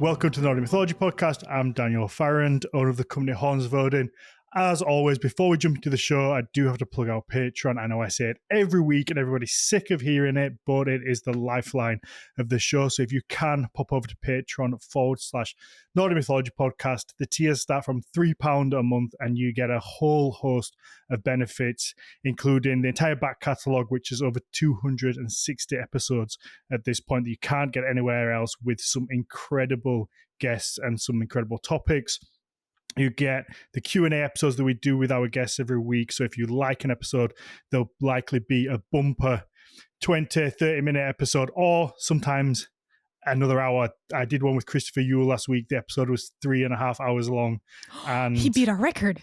Welcome to the Nordic Mythology podcast. I'm Daniel Farrand, owner of the company Hornsvoden. As always, before we jump into the show, I do have to plug our Patreon. I know I say it every week and everybody's sick of hearing it, but it is the lifeline of the show. So if you can, pop over to Patreon/Nordic Mythology podcast. The tiers start from £3 a month and you get a whole host of benefits, including the entire back catalogue, which is over 260 episodes at this point that you can't get anywhere else, with some incredible guests and some incredible topics. You get the Q&A episodes that we do with our guests every week. So if you like an episode, there'll likely be a bumper 20, 30-minute episode, or sometimes another hour. I did one with Christopher Yule last week. The episode was 3.5 hours long. And he beat our record.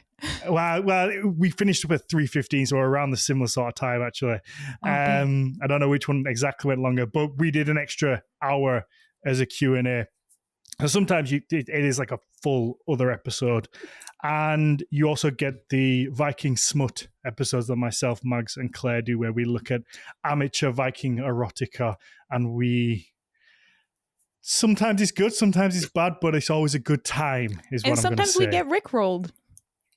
Well, we finished up at 3:15, so we're around the similar sort of time, actually. I don't know which one exactly went longer, but we did an extra hour as a Q&A. So sometimes it is like a full other episode. And you also get the Viking smut episodes that myself, Mags, and Claire do, where we look at amateur Viking erotica. And sometimes it's good, sometimes it's bad, but it's always a good time, is what I'm going to say. And sometimes we get rickrolled.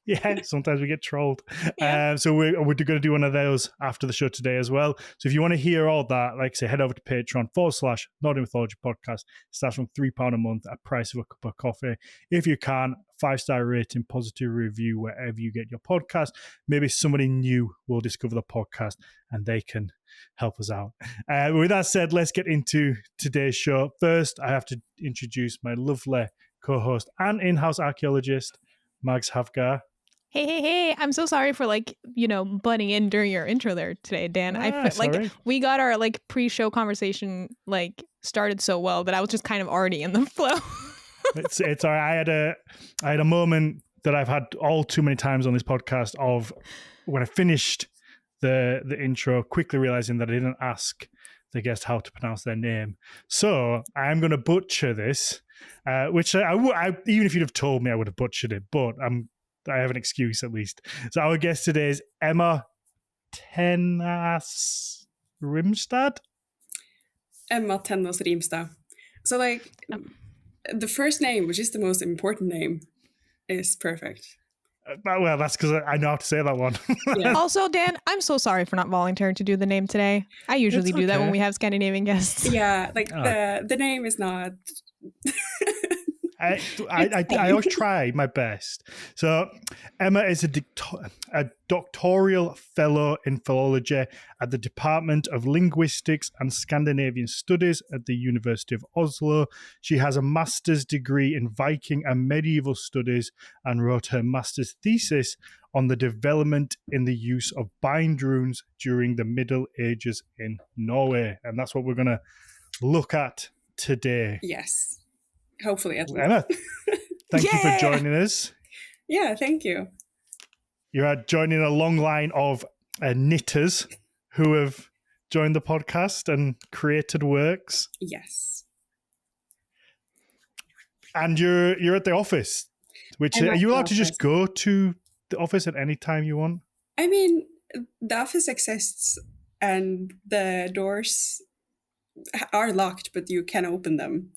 Yeah, sometimes we get trolled. Yeah. So we're going to do one of those after the show today as well. So if you want to hear all that, like I say, head over to Patreon/Nordic Mythology podcast. It starts from £3 a month at price of a cup of coffee. If you can, 5-star rating, positive review wherever you get your podcast. Maybe somebody new will discover the podcast and they can help us out. With that said, let's get into today's show. First, I have to introduce my lovely co-host and in-house archaeologist, Mags Havgar. Hey. I'm so sorry for butting in during your intro there today, Dan. I felt like right. We got our pre-show conversation started so well that I was just kind of already in the flow. It's all right. I had a moment that I've had all too many times on this podcast of when I finished the intro, quickly realizing that I didn't ask the guest how to pronounce their name. So I'm going to butcher this, which I even if you'd have told me, I would have butchered it, but I have an excuse at least. So our guest today is Ema Tennås Rimstad. Ema Tennås Rimstad. So the first name, which is the most important name, is perfect. Well, that's because I know how to say that one. Yeah. Also, Dan, I'm so sorry for not volunteering to do the name today. I usually do that when we have Scandinavian guests. Yeah, the name is not... I always try my best. So Ema is a Doctoral Fellow in Philology at the Department of Linguistics and Scandinavian Studies at the University of Oslo. She has a master's degree in Viking and medieval studies and wrote her master's thesis on the development in the use of bind runes during the Middle Ages in Norway. And that's what we're going to look at today. Yes. Hopefully, at least. Ema, thank you for joining us. Yeah, thank you. You're joining a long line of knitters who have joined the podcast and created works. Yes. And you're at the office, which are you allowed to just go to the office at any time you want? I mean, the office exists and the doors are locked, but you can open them.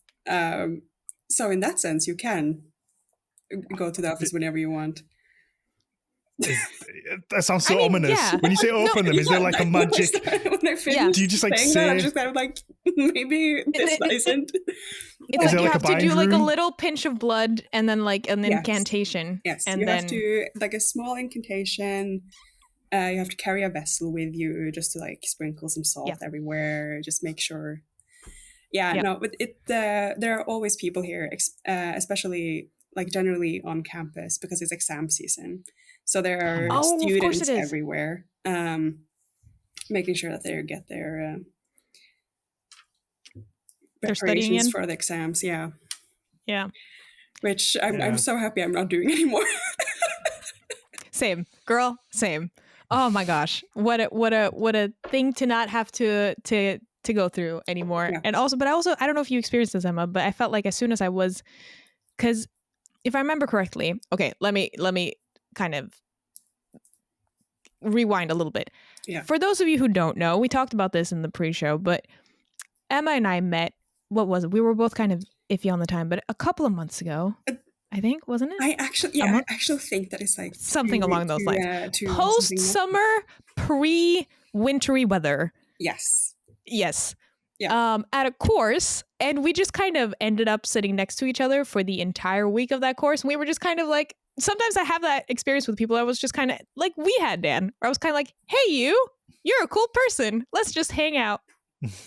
So in that sense, you can go to the office whenever you want. That sounds so ominous. Yeah. When you say open them, is there like a magic? When I finished do you just say? That, I'm just kind of like, maybe this isn't. It's you have to do a little pinch of blood and then an incantation. Yes, and you then have to a small incantation. You have to carry a vessel with you just to sprinkle some salt everywhere. Just make sure. No, but there are always people here, especially generally on campus because it's exam season. So there are students everywhere, making sure that they get their preparations for the exams. Yeah. Which I'm so happy I'm not doing anymore. Same, girl. Same. Oh my gosh, what a thing to not have to go through anymore. Yeah. And also, I don't know if you experienced this, Ema, but I felt like as soon as I was, because if I remember correctly, okay, let me kind of rewind a little bit. Yeah. For those of you who don't know, we talked about this in the pre-show, but Ema and I met, what was it? We were both kind of iffy on the time, but a couple of months ago, I think, wasn't it? I actually think that it's like something along those lines. To post-summer, pre-wintry weather. Yes. Yeah. At a course, and we just kind of ended up sitting next to each other for the entire week of that course. And we were just kind of like, sometimes I have that experience with people. I was just kind of like we had, Dan, where I was kind of like, hey, you're a cool person. Let's just hang out.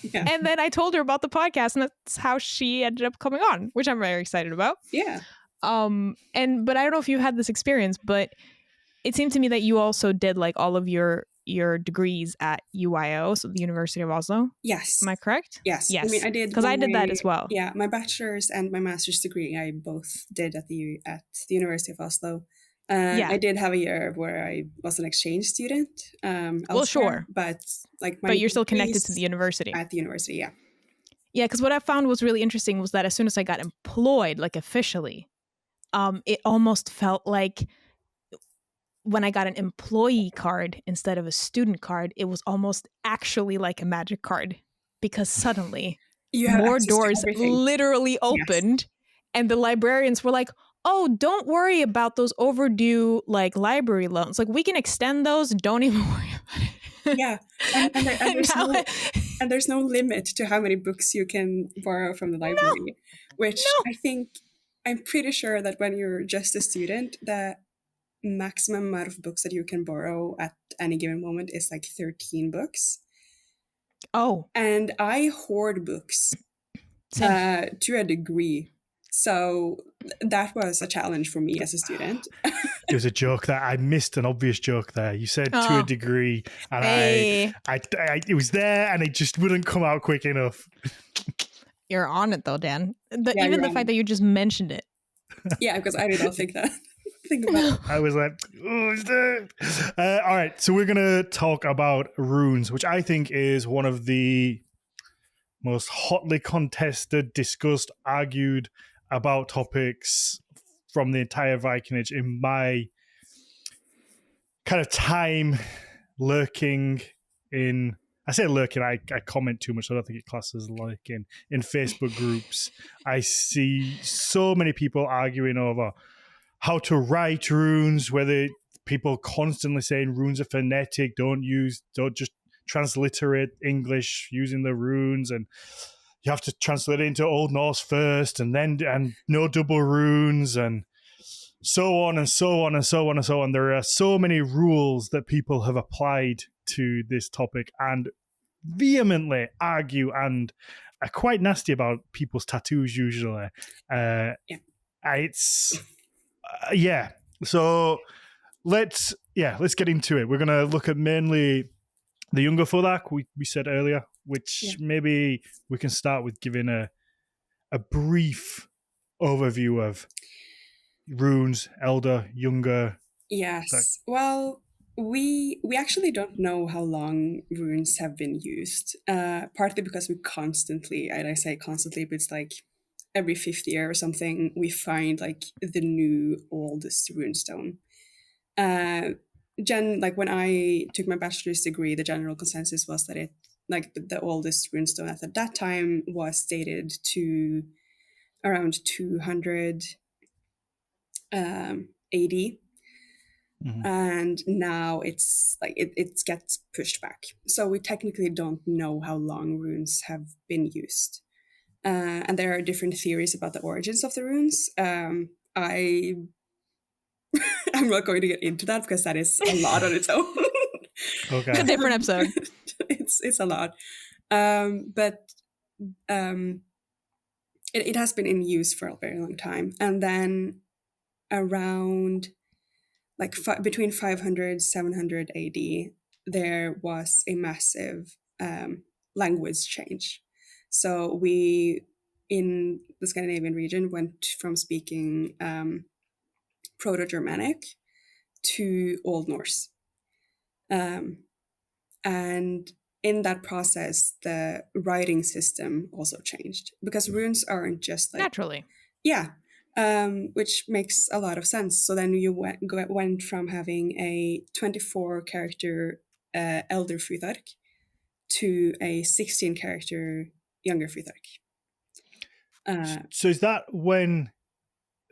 Yeah. And then I told her about the podcast, and that's how she ended up coming on, which I'm very excited about. Yeah. But I don't know if you had this experience, but it seemed to me that you also did like all of your degrees at UIO, so the University of Oslo. Yes. Am I correct? Yes. Yes. I mean, I did because I did that as well. Yeah, my bachelor's and my master's degree I both did at the University of Oslo. I did have a year where I was an exchange student. Well, sure, but like, but you're still connected to the university. At the university, yeah. Yeah, because what I found was really interesting was that as soon as I got employed, like officially, it almost felt like when I got an employee card instead of a student card, it was almost actually like a magic card, because suddenly more doors literally opened, and the librarians were like, oh, don't worry about those overdue like library loans. Like, we can extend those. Don't even worry about it. Yeah. And there's no limit to how many books you can borrow from the library, I'm pretty sure that when you're just a student, the maximum amount of books that you can borrow at any given moment is like 13 books. Oh. And I hoard books to a degree. So that was a challenge for me as a student. It was a joke that I missed, an obvious joke there. You said to a degree, and I it was there, and it just wouldn't come out quick enough. You're on it though, Dan. Even the fact that you just mentioned it. Yeah, because I did not think that. Think about it. I was like, oh, is there? All right, so we're gonna talk about runes, which I think is one of the most hotly contested, discussed, argued about topics from the entire Viking Age in my kind of time lurking in. I say lurking, I comment too much, so I don't think it classes lurking. In Facebook groups, I see so many people arguing over how to write runes, whether people constantly saying runes are phonetic, don't just transliterate English using the runes, and you have to translate it into Old Norse first, and no double runes, and so on and so on and so on and so on. There are so many rules that people have applied to this topic and vehemently argue and are quite nasty about people's tattoos usually. So let's get into it. We're going to look at mainly the younger Fodak we said earlier, which maybe we can start with giving a brief overview of runes, elder, younger. Yes. Well, we actually don't know how long runes have been used, partly because we constantly, and I say constantly, but it's like every 5th year or something, we find like the new oldest runestone. Like when I took my bachelor's degree, the general consensus was that it, like the oldest runestone at that time was dated to around 200 AD. Mm-hmm. And now it's like it gets pushed back. So we technically don't know how long runes have been used. And there are different theories about the origins of the runes. I'm not going to get into that because that is a lot on its own. Okay. A different episode. It's a lot. But it has been in use for a very long time. And then around like between 500 700 AD, there was a massive language change. So we, in the Scandinavian region, went from speaking Proto-Germanic to Old Norse. And in that process, the writing system also changed, because runes aren't just like... Naturally. Yeah. Which makes a lot of sense. So then you went from having a 24-character elder Futhark to a 16-character younger Futhark. So is that when?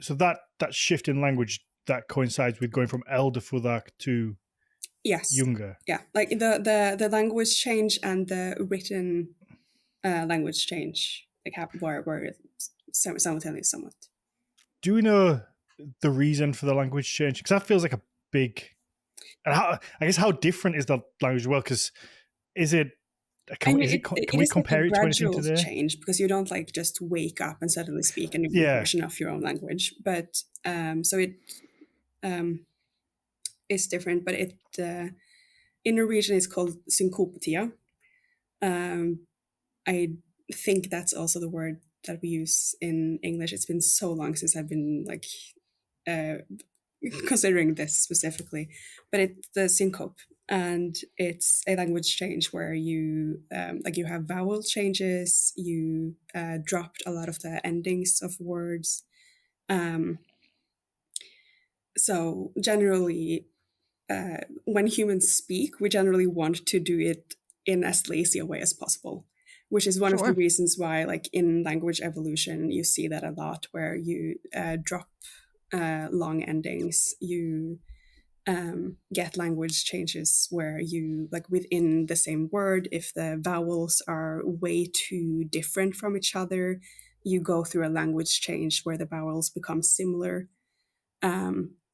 So that shift in language that coincides with going from Elderfulak to Younger. Yeah, like the language change and the written language change, like where simultaneously somewhat. Do we know the reason for the language change? Because that feels like a big. And how different is the language? Well, because is it? Can we compare it to anything today? Change, because you don't like just wake up and suddenly speak a new version of your own language. But so it is different. But it in Norwegian it's called synkopetia. I think that's also the word that we use in English. It's been so long since I've been like considering this specifically, but it's the syncope, and it's a language change where you you have vowel changes, you dropped a lot of the endings of words. So generally, when humans speak, we generally want to do it in as lazy a way as possible, which is one of the reasons why, like in language evolution, you see that a lot, where you drop long endings, you get language changes where you, like within the same word, if the vowels are way too different from each other, you go through a language change where the vowels become similar.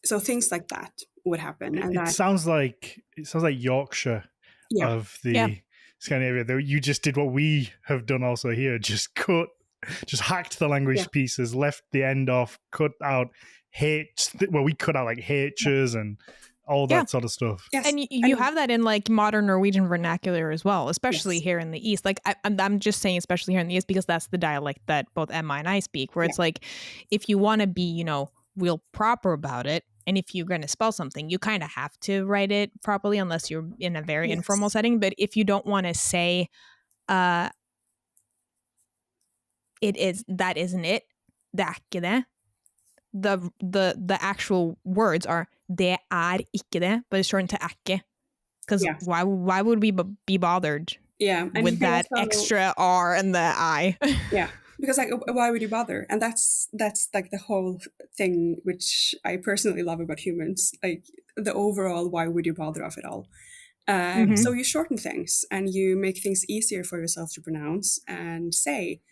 So things like that would happen, and it sounds like Yorkshire of the Scandinavia. You just did what we have done also here: just hacked the language pieces, left the end off, cut out H. Well, we cut out like H's and all that sort of stuff. Yes. And you have that in like modern Norwegian vernacular as well, especially here in the East. Like I'm just saying, especially here in the East, because that's the dialect that both Emma and I speak, where it's like, if you want to be, real proper about it, and if you're going to spell something, you kind of have to write it properly, unless you're in a very informal setting. But if you don't want to say, it is, that isn't it, det er ikke det. The actual words are det er ikke det, but it's shortened to ikke. Because why would we be bothered with that extra R and the I? Because like, why would you bother? And that's like the whole thing, which I personally love about humans, like the overall why would you bother of it all. So you shorten things and you make things easier for yourself to pronounce and say.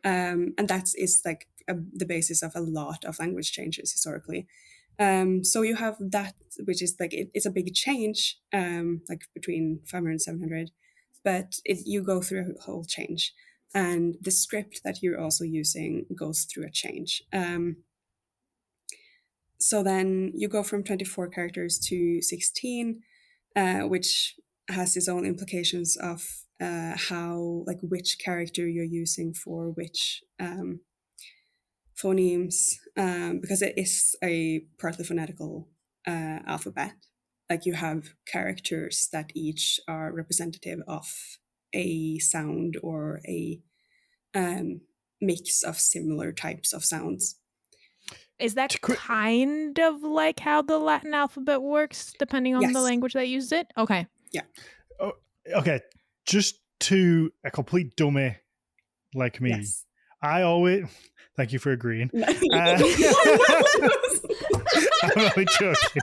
And that is like the basis of a lot of language changes historically. So you have that, which is like, it's a big change, like between 500 and 700, but you go through a whole change. And the script that you're also using goes through a change. So then you go from 24 characters to 16, which has its own implications of how, like, which character you're using for which phonemes, because it is a partly phonetical alphabet. Like, you have characters that each are representative of a sound or a mix of similar types of sounds. Is that kind of like how the Latin alphabet works, depending on the language that uses it? Okay. Yeah. Oh, okay. Just to a complete dummy like me, I always... Thank you for agreeing. I'm only joking.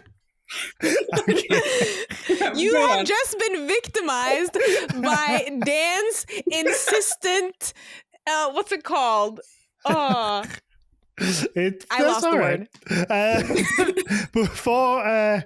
You have just been victimized by Dan's insistent... what's it called? I lost the word. Before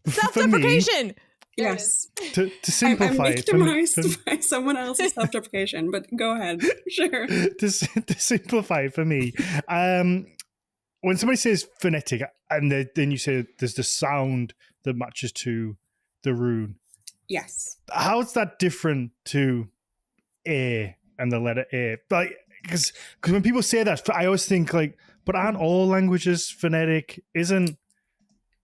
self-deprecation. Yes. To simplify, I'm victimized by someone else's self-deprecation, but go ahead. Sure. To simplify it for me, when somebody says phonetic, and then you say there's the sound that matches to the rune. Yes. How's that different to A and the letter A? Like, because when people say that, I always think like, but aren't all languages phonetic? Isn't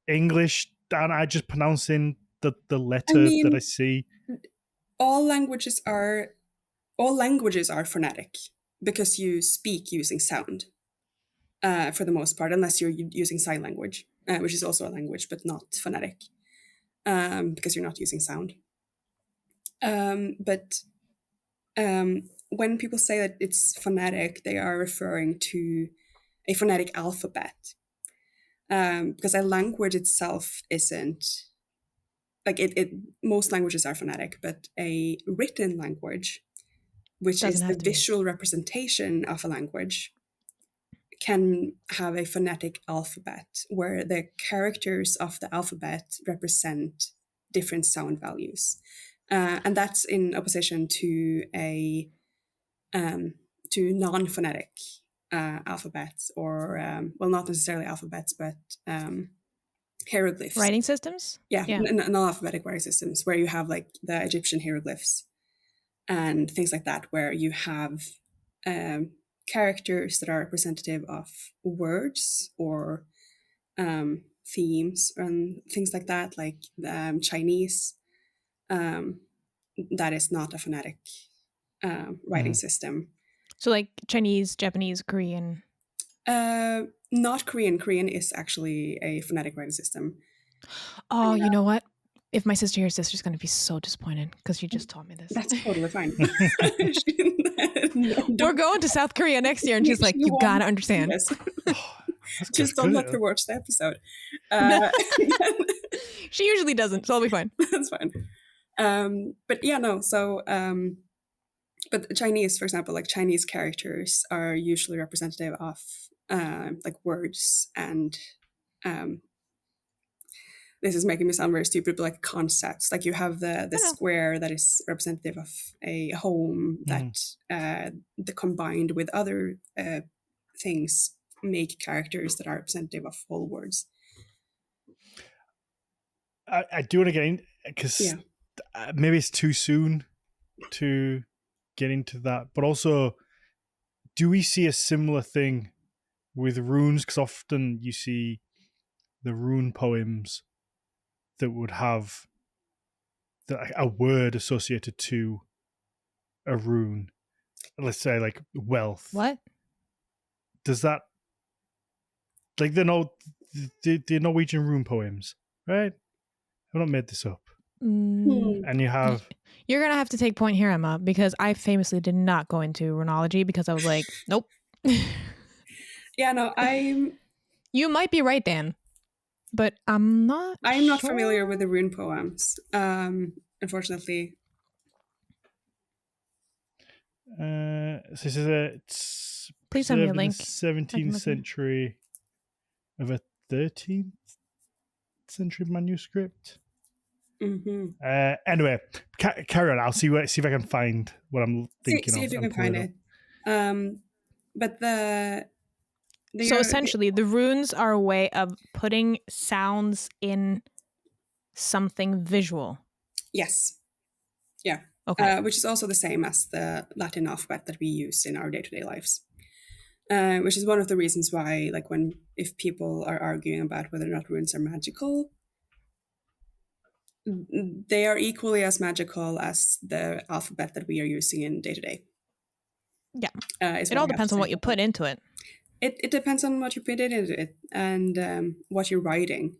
English? Aren't I just pronouncing the letter that I see? All languages are phonetic because you speak using sound for the most part, unless you're using sign language, which is also a language but not phonetic, because you're not using sound. But when people say that it's phonetic, they are referring to a phonetic alphabet. Because a language itself isn't, like most languages are phonetic, but a written language, which is the visual representation of a language, can have a phonetic alphabet where the characters of the alphabet represent different sound values. And that's in opposition to a to non-phonetic alphabets, or well, not necessarily alphabets, but hieroglyphs. Writing systems? Yeah. Non-alphabetic writing systems, where you have like the Egyptian hieroglyphs and things like that, where you have characters that are representative of words or themes and things like that, like Chinese. That is not a phonetic writing system. So like Chinese, Japanese, Korean? Not Korean. Korean is actually a phonetic writing system. Oh, you know what? If my sister hears this, she's going to be so disappointed because she just taught me this. That's totally fine. We're going to South Korea next year, and she's like, you got to understand. Yes. Just don't let her watch the episode. She usually doesn't, so I'll be fine. That's fine. But yeah, no. So, but Chinese, for example, like Chinese characters are usually representative of like words and this is making me sound very stupid, but like concepts. Like you have the square that is representative of a home that the combined with other things make characters that are representative of whole words. I do want to get in because maybe it's too soon to get into that, but also, do we see a similar thing with runes? Because often you see the rune poems that would have a word associated to a rune. Let's say like wealth. What? Does that, like the Norwegian rune poems, right? I've not made this up. And you have... You're going to have to take point here, Emma, because I famously did not go into runology because I was like, nope. Yeah, no, You might be right, Dan. But I'm not not familiar with the rune poems, unfortunately. So this is it's please send me a link. 17th century of a 13th century manuscript. Anyway, carry on. I'll see if I can find what I'm thinking of. See if you can find it. But so essentially, the runes are a way of putting sounds in something visual. Yes. Yeah. Okay. Which is also the same as the Latin alphabet that we use in our day-to-day lives. Which is one of the reasons why, like, if people are arguing about whether or not runes are magical, they are equally as magical as the alphabet that we are using in day-to-day. Yeah. It all depends on what you put into it. It depends on what you put into it and what you're writing.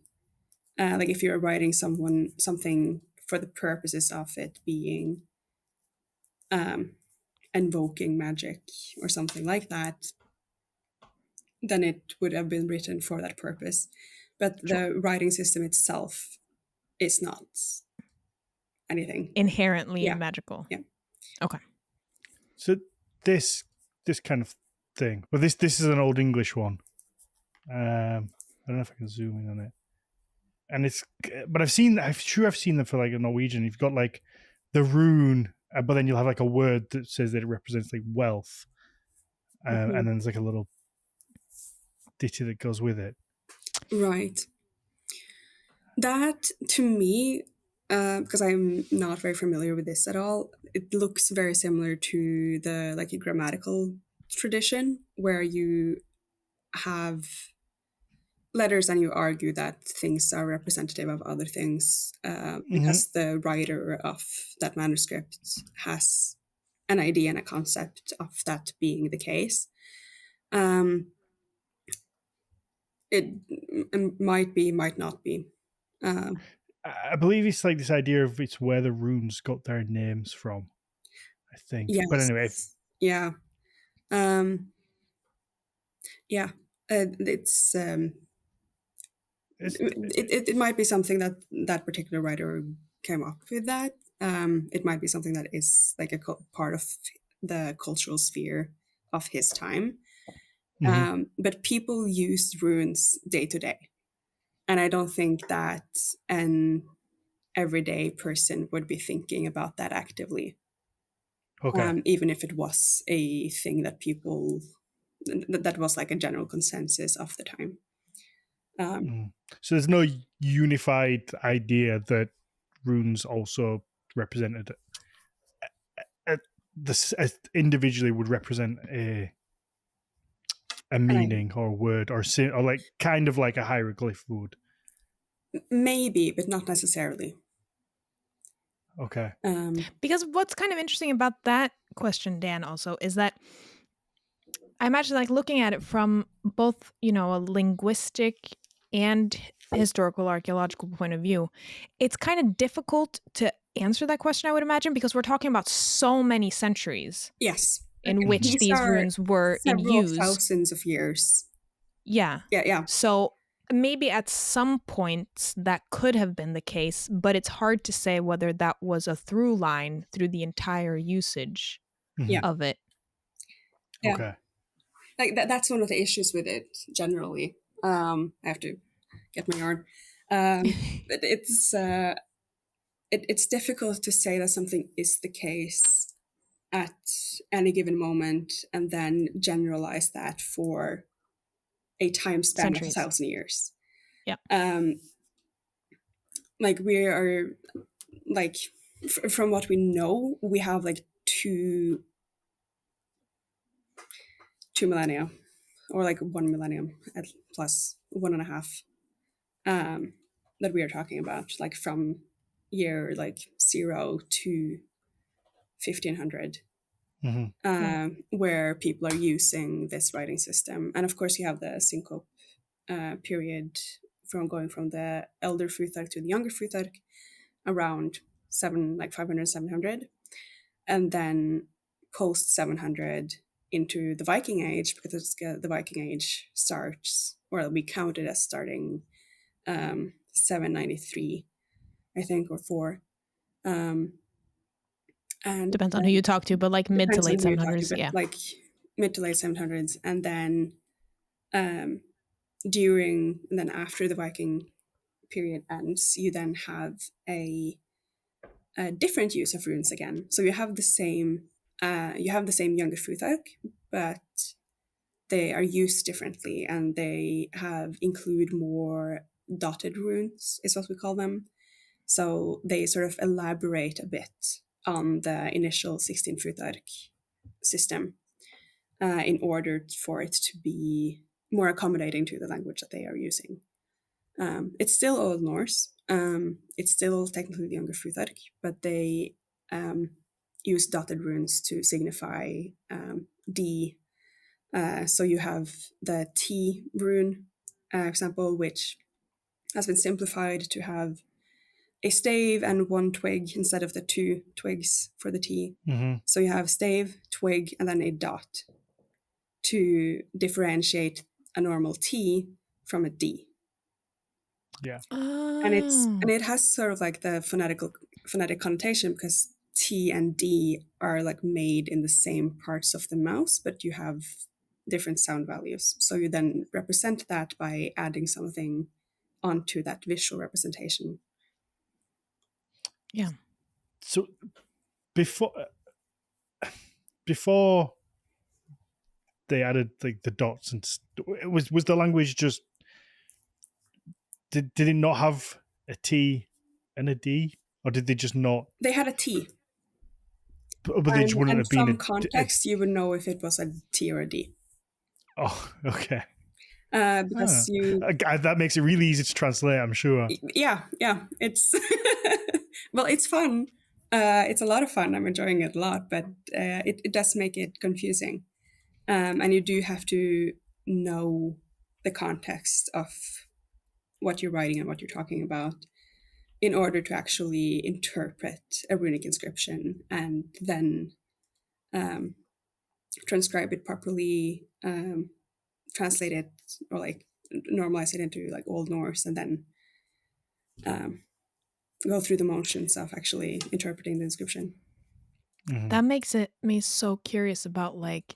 Like if you're writing something for the purposes of it being invoking magic or something like that, then it would have been written for that purpose. But the writing system itself is not anything inherently magical. Yeah. Okay. So this kind of thing, but this is an Old English one. I don't know if I can zoom in on it. And but I'm sure I've seen them for like a Norwegian. You've got like the rune, but then you'll have like a word that says that it represents like wealth, and then there's like a little ditty that goes with it. Right. That to me, because I'm not very familiar with this at all, it looks very similar to the like a grammatical tradition where you have letters and you argue that things are representative of other things because the writer of that manuscript has an idea and a concept of that being the case. It might be, might not be. I believe it's like this idea of it's where the runes got their names from, I think. Yes. But anyway, Yeah. Yeah. It's it might be something that particular writer came up with that. It might be something that is like a part of the cultural sphere of his time. But people use runes day to day. And I don't think that an everyday person would be thinking about that actively. Okay. Even if it was a thing that people, that was like a general consensus of the time. So there's no unified idea that runes also represented this individually would represent a meaning or a word or like kind of like a hieroglyph would. Maybe, but not necessarily. Okay. Because what's kind of interesting about that question, Dan, also is that I imagine like looking at it from both, a linguistic and historical archaeological point of view, it's kind of difficult to answer that question, I would imagine, because we're talking about so many centuries. Yes. In which these runes were in use. Thousands of years. Yeah. Yeah. So maybe at some points that could have been the case, but it's hard to say whether that was a through line through the entire usage of it. Yeah. Okay. Like that's one of the issues with it generally. I have to get my yarn. But it's difficult to say that something is the case at any given moment and then generalize that for a time span of 1,000 years. Yeah. Like we are like from what we know, we have like two millennia, or like 1 millennium at plus 1.5 that we are talking about, like from year like 0 to 1500. Where people are using this writing system. And of course you have the syncope period from going from the elder Futhark to the younger Futhark around 500, 700. And then post 700 into the Viking Age, because the Viking Age starts, or we count it as starting 793, I think, or 4. And depends on who you talk to, but like mid to late 700s, yeah. Like mid to late 700s, and then during and then after the Viking period ends, you then have a different use of runes again. So you have the same younger Futhark, but they are used differently, and they include more dotted runes, is what we call them. So they sort of elaborate a bit on the initial 16 Futhark system in order for it to be more accommodating to the language that they are using. It's still Old Norse. It's still technically the younger Futhark, but they use dotted runes to signify D. So you have the T rune, example, which has been simplified to have a stave and 1 twig instead of the 2 twigs for the T. So you have stave, twig, and then a dot to differentiate a normal T from a D. Yeah. And it has sort of like the phonetic connotation, because T and D are like made in the same parts of the mouth, but you have different sound values. So you then represent that by adding something onto that visual representation. Yeah. So before they added like the dots and was the language just did it not have a T and a D, or did they just not? They had a T. But they just wouldn't have been in some context you would know if it was a T or a D. Oh, okay. Because that makes it really easy to translate, I'm sure. Yeah. It's well, it's fun. It's a lot of fun. I'm enjoying it a lot, but it does make it confusing. And you do have to know the context of what you're writing and what you're talking about in order to actually interpret a runic inscription and then transcribe it properly, translate it, or like normalize it into like Old Norse, and then go through the motions of actually interpreting the inscription. That makes me so curious about like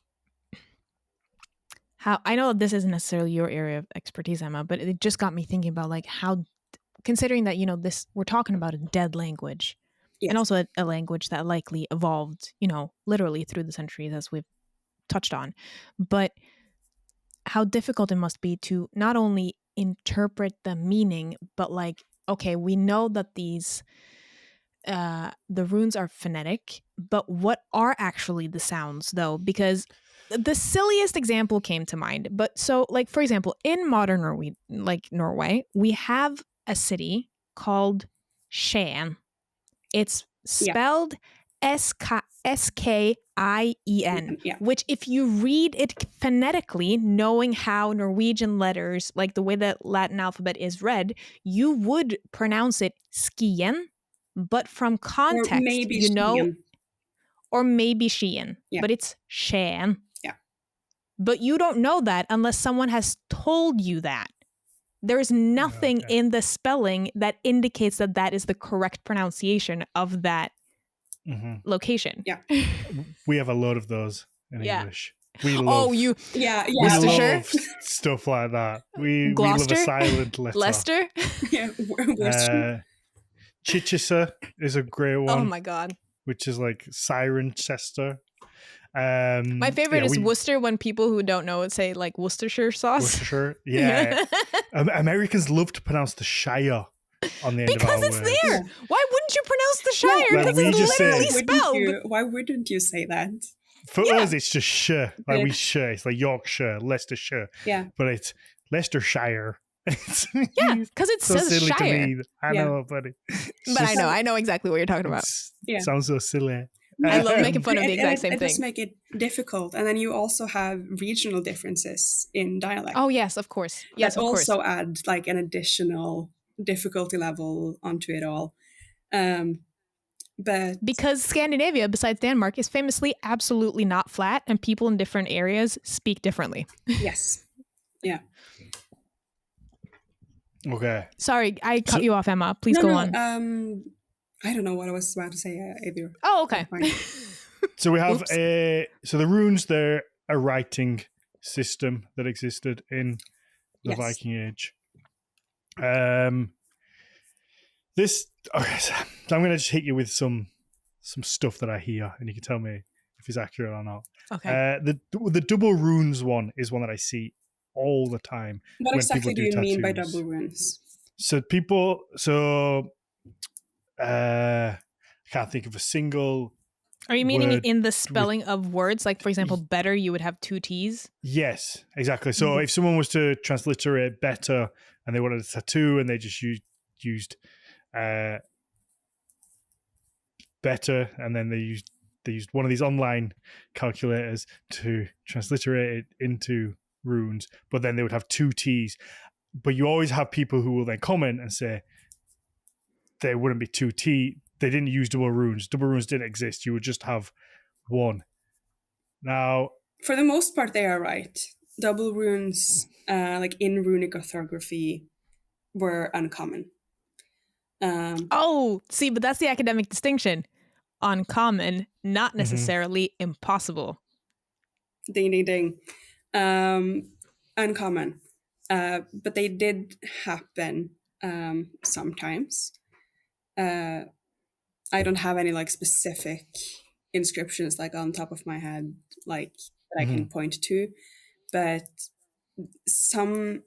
how, I know this isn't necessarily your area of expertise, Emma, but it just got me thinking about like how, considering that, you know, this, we're talking about a dead language, Yes. and also a language that likely evolved, you know, literally through the centuries, as we've touched on, but how difficult it must be to not only interpret the meaning, but like, okay, we know that these the runes are phonetic, but what are actually the sounds though? Because the silliest example came to mind. But so, like, for example, in modern Norway, we have a city called Skien. It's spelled Skien, which if you read it phonetically, knowing how Norwegian letters, like the way that Latin alphabet is read, you would pronounce it Skien. But from context, you know, or maybe Skien, but it's Skien. Yeah. But you don't know that unless someone has told you that. There's nothing in the spelling that indicates that that is the correct pronunciation of that location. Yeah. We have a lot of those in English. We love. Oh, you. Yeah. We love stuff like that. We love a silent letter. Leicester. Chichester is a great one. Oh my god. Which is like Cirencester. My favorite is Worcester, when people who don't know it say like Worcestershire sauce. Worcestershire, yeah. Americans love to pronounce the Shire on the end of our words. Because it's there. Why wouldn't you pronounce the Shire? Because it's literally spelled. Why wouldn't you say that? For us, it's just shire. Like we shire. It's like Yorkshire, Leicestershire. Yeah. But it's Leicestershire. Yeah, because it so says silly Shire. To me. I know, buddy. But I know exactly what you're talking about. Sounds so silly. I love making fun of the exact same thing. It does make it difficult. And then you also have regional differences in dialect. Oh, yes, of course. Yes, that of course. also add like an additional difficulty level onto it all. But because Scandinavia, besides Denmark, is famously absolutely not flat, and people in different areas speak differently. Yes. Yeah. Okay. Sorry, I cut you off, Emma. Please go on. I don't know what I was about to say either. Oh, okay. So we have so the runes, they're a writing system that existed in the Viking Age. This, okay, so I'm going to just hit you with some stuff that I hear, and you can tell me if it's accurate or not. Okay. The double runes one is one that I see all the time. What exactly do you mean by double runes? So I can't think of a single. Are you meaning in the spelling of words? Like, for example, better, you would have two T's? Yes, exactly. So if someone was to transliterate better and they wanted a tattoo and they just used better, and then they used one of these online calculators to transliterate it into runes, but then they would have two T's. But you always have people who will then comment and say there wouldn't be two T. They didn't use double runes. Double runes didn't exist. You would just have one. Now, for the most part, they are right. Double runes, like in runic orthography, were uncommon. See, but that's the academic distinction. Uncommon, not necessarily impossible. Ding, ding, ding. Uncommon. But they did happen sometimes. I don't have any like specific inscriptions like on top of my head like that I can point to, but some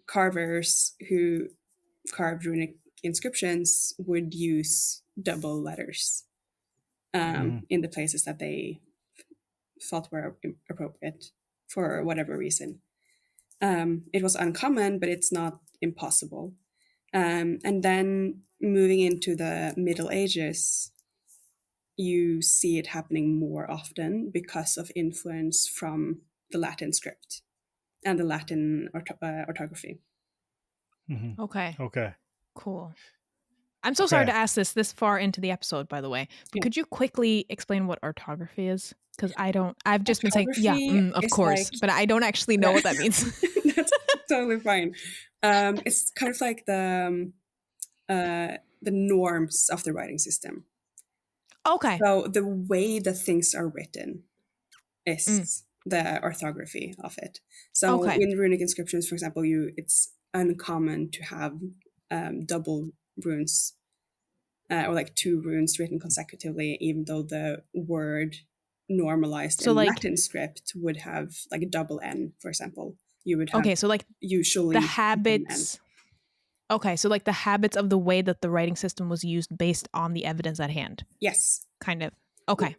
carvers who carved runic inscriptions would use double letters in the places that they thought were appropriate for whatever reason. It was uncommon, but it's not impossible. And then moving into the Middle Ages, you see it happening more often because of influence from the Latin script and the Latin orthography. Okay. Cool. I'm so sorry to ask this far into the episode, by the way, but could you quickly explain what orthography is? Because I've just been saying, yeah, of course, but I don't actually know what that means. That's totally fine. It's kind of like the norms of the writing system. Okay. So the way that things are written is the orthography of it. So in runic inscriptions, for example, it's uncommon to have double runes or like 2 runes written consecutively, even though the word normalized in Latin script would have like a double N, for example. You would have so like usually the habits. Okay, so like the habits of the way that the writing system was used based on the evidence at hand. Yes. Kind of. Okay.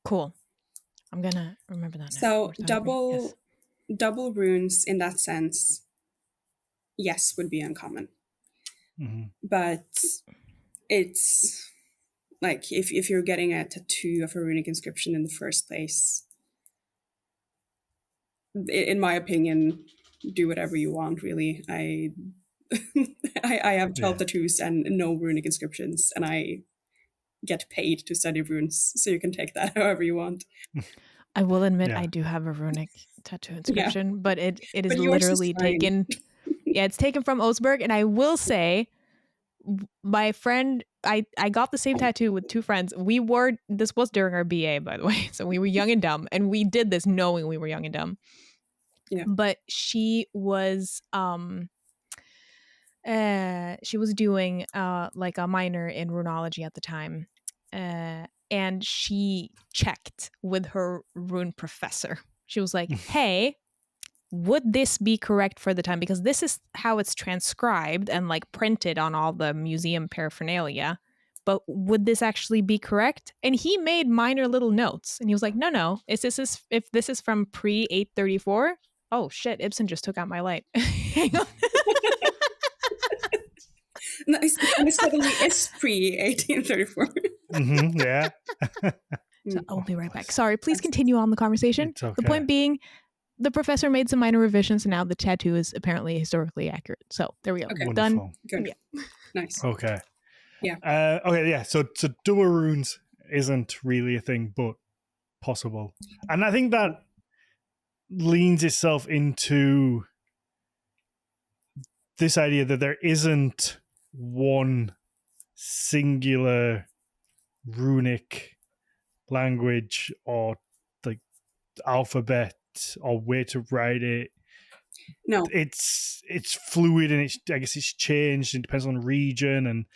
Cool. I'm gonna remember that now. So double runes in that sense, yes, would be uncommon. But it's like if you're getting a tattoo of a runic inscription in the first place, in my opinion, do whatever you want, really. I have 12 tattoos and no runic inscriptions, and I get paid to study runes, so you can take that however you want. I will admit I do have a runic tattoo inscription, but it is but literally taken. It's taken from Oseberg, and I will say, my friend, I got the same tattoo with 2 friends. This was during our BA, by the way, so we were young and dumb, and we did this knowing we were young and dumb. Yeah. But she was doing like a minor in runology at the time, and she checked with her rune professor. She was like, hey, would this be correct for the time? Because this is how it's transcribed and like printed on all the museum paraphernalia. But would this actually be correct? And he made minor little notes. And he was like, no, if this is from pre-834, oh shit, Ibsen just took out my light. Hang on. No, and it suddenly is pre-1834. Yeah. So I'll be right back. Sorry, please continue on the conversation. Okay. The point being, the professor made some minor revisions, and now the tattoo is apparently historically accurate. So there we go. Okay. Done. Good. Yeah. Nice. Okay. Yeah. Okay. Yeah. So double runes isn't really a thing, but possible, and I think that leans itself into this idea that there isn't one singular runic language or like alphabet or way to write it. No, it's fluid, and I guess it's changed. It depends on region, and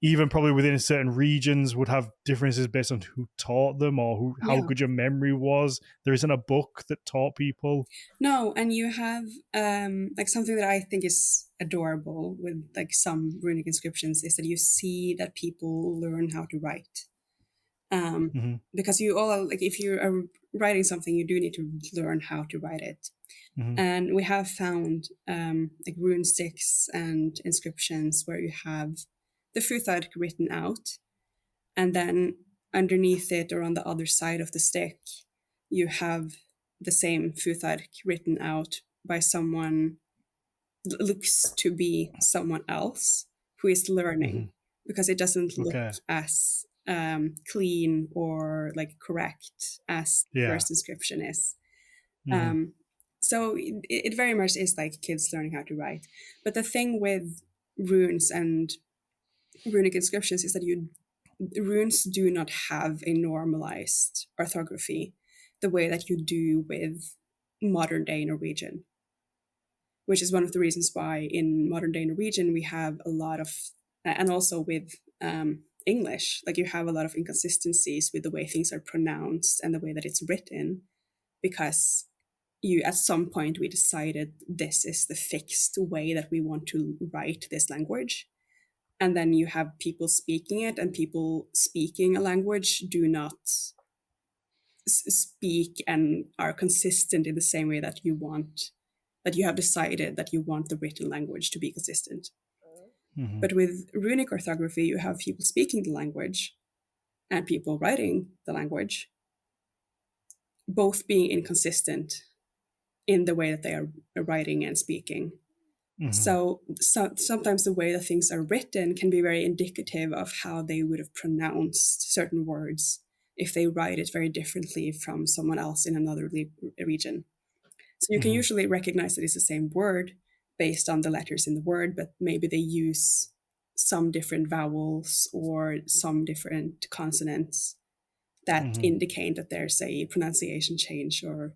even probably within certain regions would have differences based on who taught them or how good your memory was. There isn't a book that taught people. No, and you have like something that I think is adorable with like some runic inscriptions is that you see that people learn how to write. Because you all, like, if you are writing something, you do need to learn how to write it. And we have found like rune sticks and inscriptions where you have the Futhark written out, and then underneath it or on the other side of the stick, you have the same Futhark written out by someone that looks to be someone else who is learning, because it doesn't look as clean or like correct as the first inscription is. So it very much is like kids learning how to write. But the thing with runes and runic inscriptions is that runes do not have a normalized orthography the way that you do with modern day Norwegian, which is one of the reasons why in modern day Norwegian we have a lot of, and also with English, like you have a lot of inconsistencies with the way things are pronounced and the way that it's written, because at some point we decided this is the fixed way that we want to write this language. And then you have people speaking it, and people speaking a language do not speak and are consistent in the same way that you want, that you have decided that you want the written language to be consistent. But with runic orthography, you have people speaking the language and people writing the language, both being inconsistent in the way that they are writing and speaking. So sometimes the way that things are written can be very indicative of how they would have pronounced certain words if they write it very differently from someone else in another region. So you can usually recognize that it's the same word based on the letters in the word, but maybe they use some different vowels or some different consonants that indicate that there's a pronunciation change or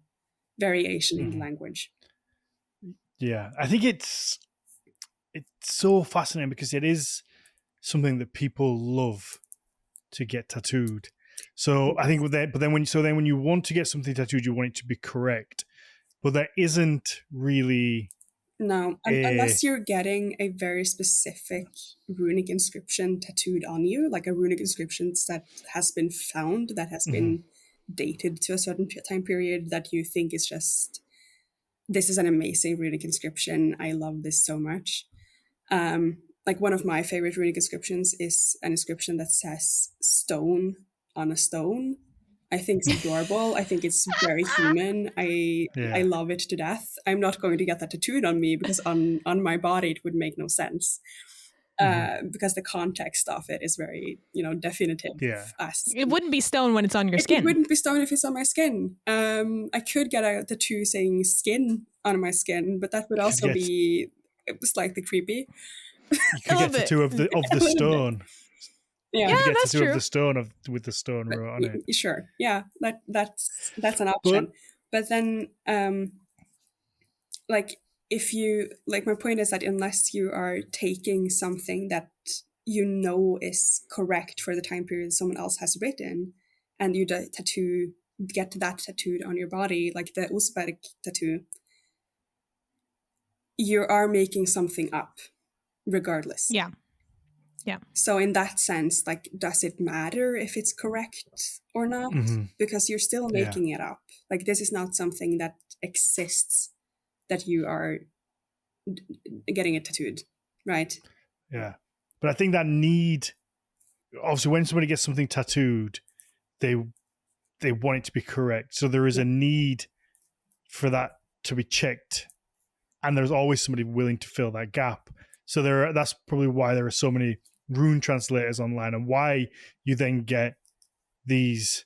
variation in the language. Yeah, I think it's so fascinating because it is something that people love to get tattooed. So I think with that, but then when you want to get something tattooed, you want it to be correct, but there isn't really. No, unless you're getting a very specific runic inscription tattooed on you, like a runic inscription that has been found, that has been dated to a certain time period, that you think is just, this is an amazing runic inscription, I love this so much. Like one of my favorite runic inscriptions is an inscription that says stone on a stone. I think it's adorable. I think it's very human. I love it to death. I'm not going to get that tattooed on me because on my body it would make no sense. Because the context of it is very, definitive. Yeah. It wouldn't be stone when it's on your skin. It wouldn't be stone if it's on my skin. I could get a tattoo saying skin on my skin, but that would also be slightly creepy. You could get a tattoo of the stone. Yeah, that's true. Of the stone with the stone wrote on it. Sure, yeah, that's an option. But then, like if you my point is that unless you are taking something that you know is correct for the time period someone else has written, and you get that tattooed on your body, like the Uzbek tattoo, you are making something up, regardless. Yeah. So in that sense, like, does it matter if it's correct or not? Because you're still making it up. Like, this is not something that exists that you are getting it tattooed, right? Yeah. But I think that need, obviously when somebody gets something tattooed, they want it to be correct. So there is a need for that to be checked. And there's always somebody willing to fill that gap. So that's probably why there are so many rune translators online, and why you then get these,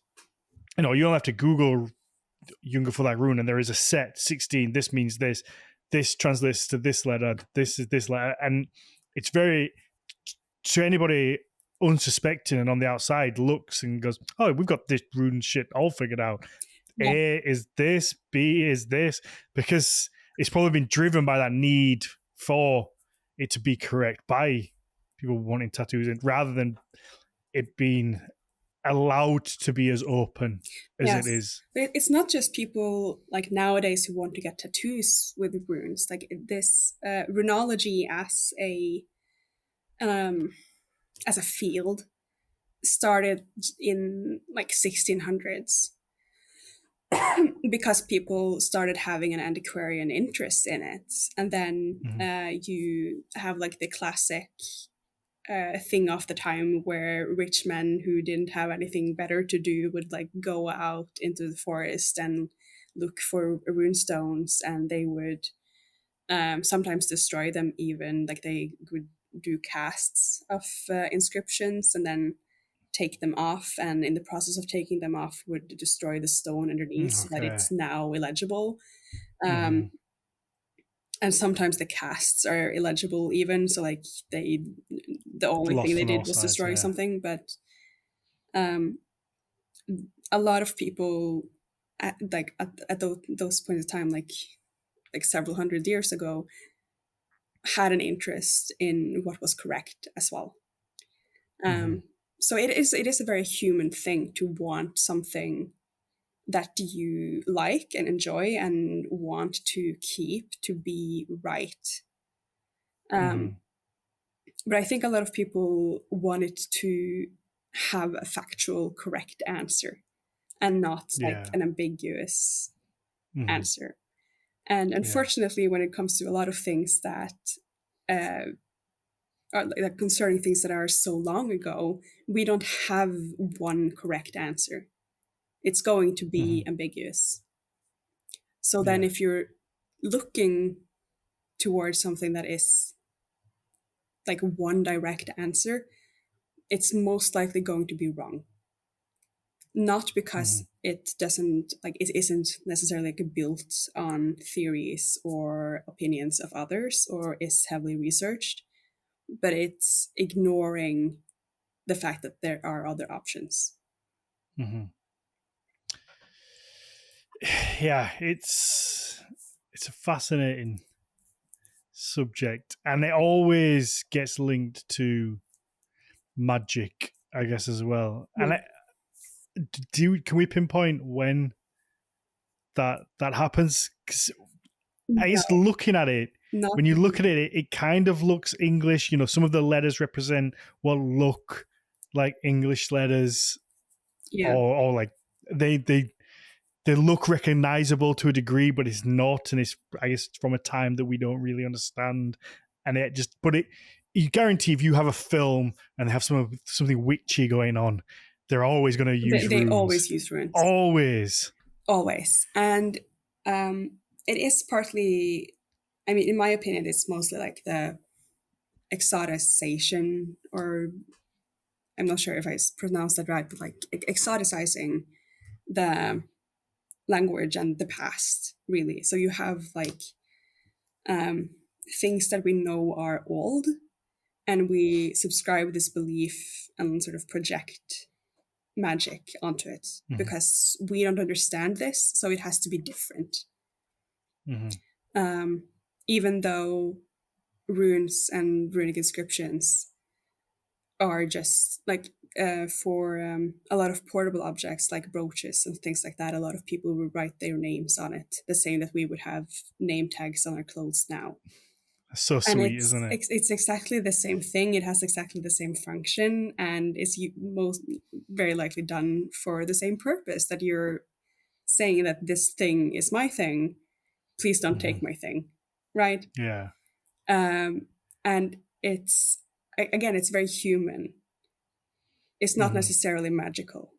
you don't have to Google Junga for that rune, and there is a set 16, this means this translates to this letter, this is this letter, and it's very, to anybody unsuspecting and on the outside looks and goes, oh, we've got this rune shit all figured out. A is this, B is this, because it's probably been driven by that need for it to be correct by people wanting tattoos, and rather than it being allowed to be as open as it is. But it's not just people like nowadays who want to get tattoos with runes. Like this runology as a field started in like 1600s because people started having an antiquarian interest in it. And then you have like the classic thing of the time where rich men who didn't have anything better to do would like go out into the forest and look for rune stones, and they would sometimes destroy them. Even like they would do casts of inscriptions and then take them off, and in the process of taking them off would destroy the stone underneath so that it's now illegible. And sometimes the casts are illegible even, so like the only thing they did was destroy something. But a lot of people at those points of time, like several hundred years ago, had an interest in what was correct as well. So it is a very human thing to want something that you like and enjoy and want to keep to be right. But I think a lot of people want it to have a factual correct answer and not like an ambiguous answer. And unfortunately, when it comes to a lot of things that are like concerning things that are so long ago, we don't have one correct answer. It's going to be ambiguous. So then if you're looking towards something that is like one direct answer, it's most likely going to be wrong. not because it doesn't like it isn't necessarily like built on theories or opinions of others or is heavily researched, but it's ignoring the fact that there are other options. Yeah, it's a fascinating subject, and it always gets linked to magic, I guess, as well. And can we pinpoint when that happens? 'Cause I guess looking at it, when you look at it, it kind of looks English. You know, some of the letters represent what look like English letters, or like they look recognizable to a degree, but it's not, and it's, I guess, from a time that we don't really understand. And it just, but you guarantee if you have a film and they have something witchy going on, they're always going to use runes. They always use runes. Always. And it is partly, I mean, in my opinion, it's mostly like the exoticization, or I'm not sure if I pronounced that right, but like exoticizing the language and the past, really. So you have like things that we know are old, and we subscribe this belief and sort of project magic onto it because we don't understand this, so it has to be different. Even though runes and runic inscriptions are just like for a lot of portable objects like brooches and things like that, a lot of people would write their names on it, the same that we would have name tags on our clothes now. So sweet, isn't it? It's exactly the same thing. It has exactly the same function, and it's very likely done for the same purpose, that you're saying that this thing is my thing. Please don't take my thing, right? Yeah. And it's, again, it's very human. It's not necessarily magical.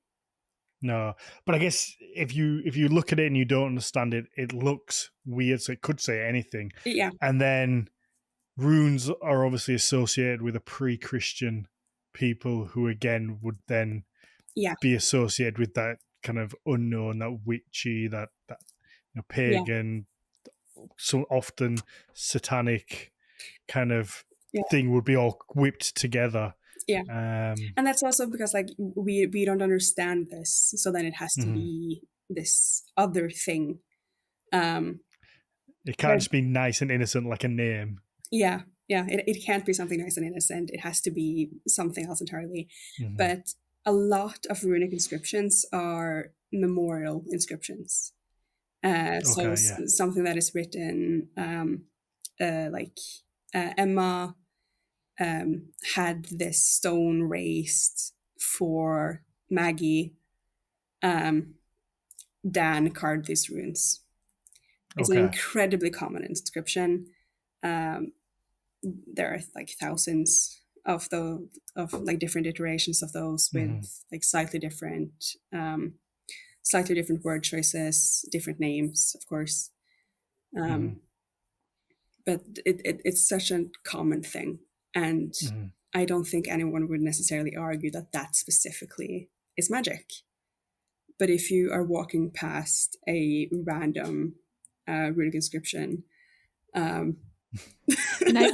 No, but I guess if you look at it and you don't understand it, it looks weird. So it could say anything. Yeah. And then runes are obviously associated with a pre-Christian people who, again, would then be associated with that kind of unknown, that witchy, that pagan, so often satanic kind of thing would be all whipped together. Yeah. And that's also because like we don't understand this, so then it has to be this other thing. It can't just be nice and innocent like a name. Yeah. It can't be something nice and innocent. It has to be something else entirely. But a lot of runic inscriptions are memorial inscriptions. Something that is written like Emma had this stone raised for Maggie. Dan carved these runes. It's an incredibly common inscription. There are like thousands of like different iterations of those with like slightly different word choices, different names, of course. But it's such a common thing. And I don't think anyone would necessarily argue that specifically is magic. But if you are walking past a random runic inscription, night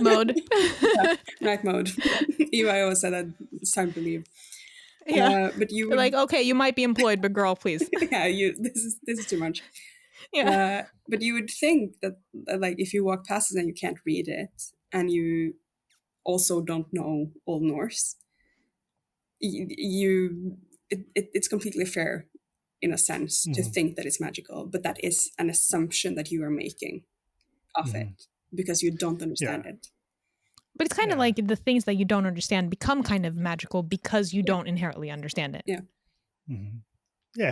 mode. Night mode. I always said that it's time to leave. Yeah, but you would, like, okay, you might be employed, but girl, please. Yeah, this is too much. Yeah. But you would think that like if you walk past it and you can't read it, and you also don't know Old Norse, it's completely fair in a sense to think that it's magical, but that is an assumption that you are making of it because you don't understand it. But it's kind of like the things that you don't understand become kind of magical because you don't inherently understand it. Yeah. Yeah,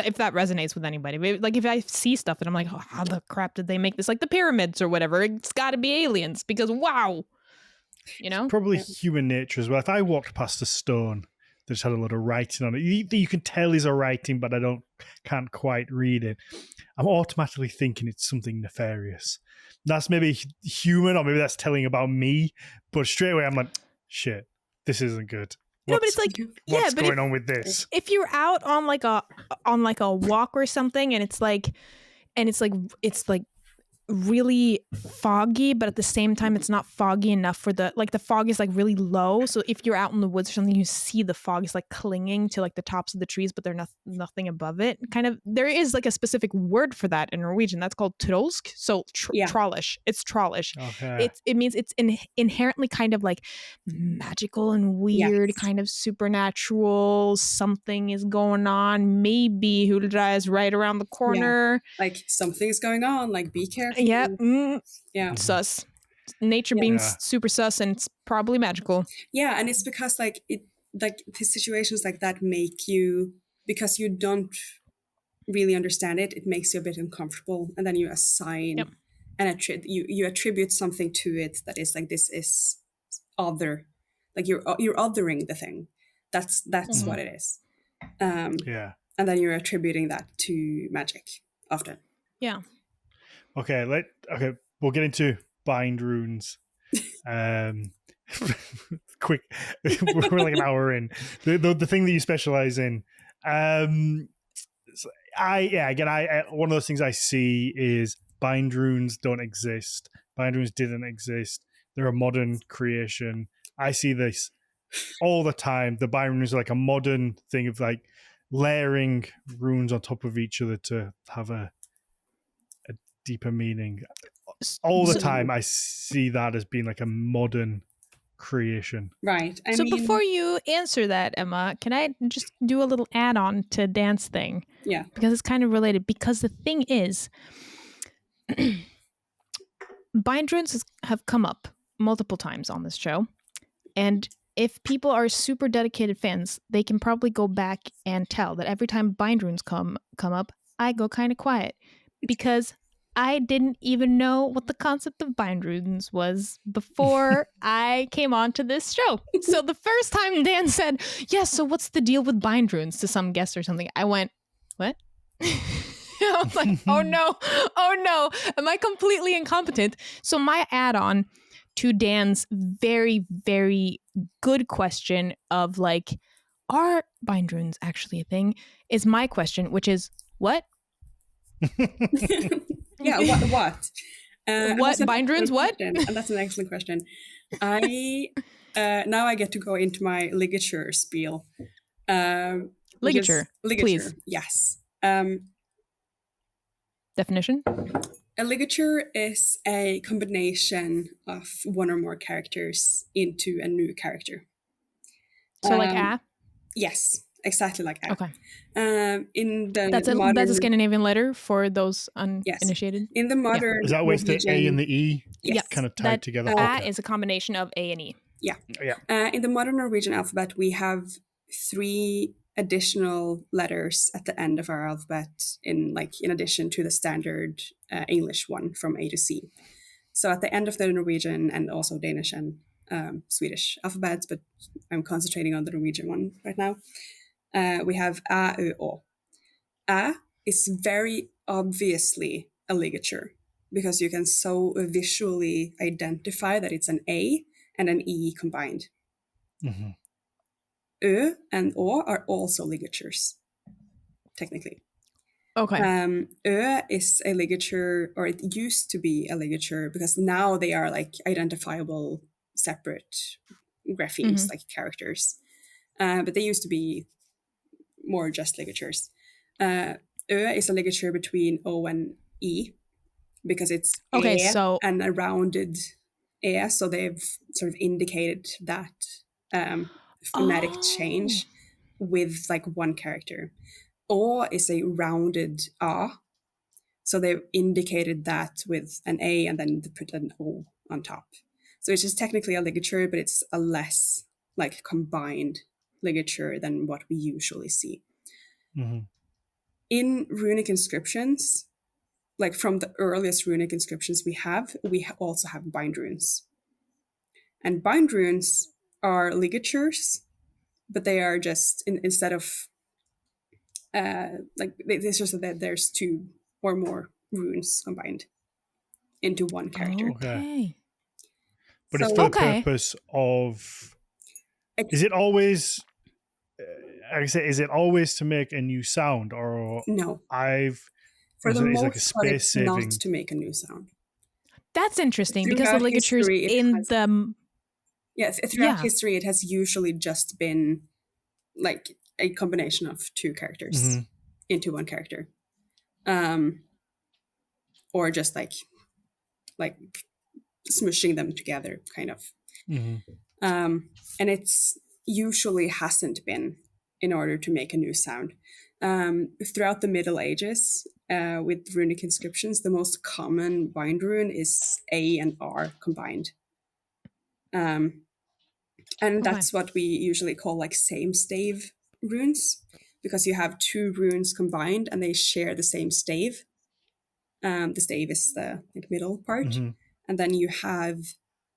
if that resonates with anybody. Like if I see stuff and I'm like, oh, how the crap did they make this? Like the pyramids or whatever. It's got to be aliens because wow. You know? It's probably human nature as well. If I walked past a stone that just had a lot of writing on it, you can tell is a writing, but I can't quite read it. I'm automatically thinking it's something nefarious. That's maybe human, or maybe that's telling about me, but straight away I'm like, shit, this isn't good. No, but it's like, yeah, what's but going on with this? If you're out on like a walk or something, and it's like really foggy, but at the same time it's not foggy enough for the fog is like really low, so if you're out in the woods or something, you see the fog is like clinging to like the tops of the trees, but there's nothing above it. Kind of, there is like a specific word for that in Norwegian. That's called trolsk. So trollish. It's trollish. Okay. It means it's inherently kind of like magical and weird, kind of supernatural. Something is going on. Maybe Huldra is right around the corner. Like something is going on, like be careful. Yeah. Sus. Nature being super sus, and it's probably magical. Yeah, and it's because like the situations like that make you, because you don't really understand it, it makes you a bit uncomfortable, and then you assign and you attribute something to it that is like, this is other, like you're othering the thing. That's what it is. And then you're attributing that to magic often. Yeah. Okay, we'll get into bind runes. Quick, we're like an hour in. The thing that you specialize in. One of those things I see is bind runes don't exist. Bind runes didn't exist. They're a modern creation. I see this all the time. The bind runes are like a modern thing of like layering runes on top of each other to have a deeper meaning. All the time I see that as being like a modern creation. Right. I mean, before you answer that, Emma, can I just do a little add-on to dance thing? Yeah. Because it's kind of related. Because the thing is, bind runes have come up multiple times on this show. And if people are super dedicated fans, they can probably go back and tell that every time bind runes come up, I go kind of quiet. Because I didn't even know what the concept of bind runes was before I came on to this show. So the first time Dan said, so what's the deal with bind runes to some guest or something? I went, what? I was like, oh no, am I completely incompetent? So my add-on to Dan's very, very good question of like, are bind runes actually a thing? Is my question, which is, what? Yeah, what? What bind runes? What? And that's an excellent question. I now I get to go into my ligature spiel. Ligature, please. Yes. Definition? A ligature is a combination of one or more characters into a new character. So like a? Yes. Exactly like that. Okay. That's a Scandinavian letter for those uninitiated. Yes. In the modern, is that where the A and the E kind of tied together? A is a combination of A and E. Yeah. In the modern Norwegian alphabet, we have 3 additional letters at the end of our alphabet in addition to the standard English one from A to C. So at the end of the Norwegian and also Danish and Swedish alphabets, but I'm concentrating on the Norwegian one right now. We have A, Ö, O. A is very obviously a ligature because you can so visually identify that it's an A and an E combined. Mm-hmm. Ö and O are also ligatures, technically. Okay. Ö is a ligature, or it used to be a ligature, because now they are like identifiable separate graphemes, like characters. But they used to be more just ligatures. Ö is a ligature between O and E because it's and a rounded E, so they've sort of indicated that phonetic change with like one character. O is a rounded A, so they've indicated that with an A and then they put an O on top. So it's just technically a ligature, but it's a less like combined ligature than what we usually see. Mm-hmm. In runic inscriptions, like from the earliest runic inscriptions we also have bind runes. And bind runes are ligatures, but they are just, instead of, it's just that there's 2 or more runes combined into one character. Okay. But it's for the purpose of Is it always? Like I say, is it always to make a new sound, or No? I've For the it's most like a part, space it's saving. not to make a new sound. That's interesting because the Throughout ligatures history, in the throughout history, it has usually just been like a combination of two characters into one character, or just like smushing them together, kind of. And it's usually hasn't been in order to make a new sound. Throughout the Middle Ages, with runic inscriptions, the most common bind rune is A and R combined. And that's what we usually call like same stave runes, because you have two runes combined and they share the same stave. The stave is the middle part. And then you have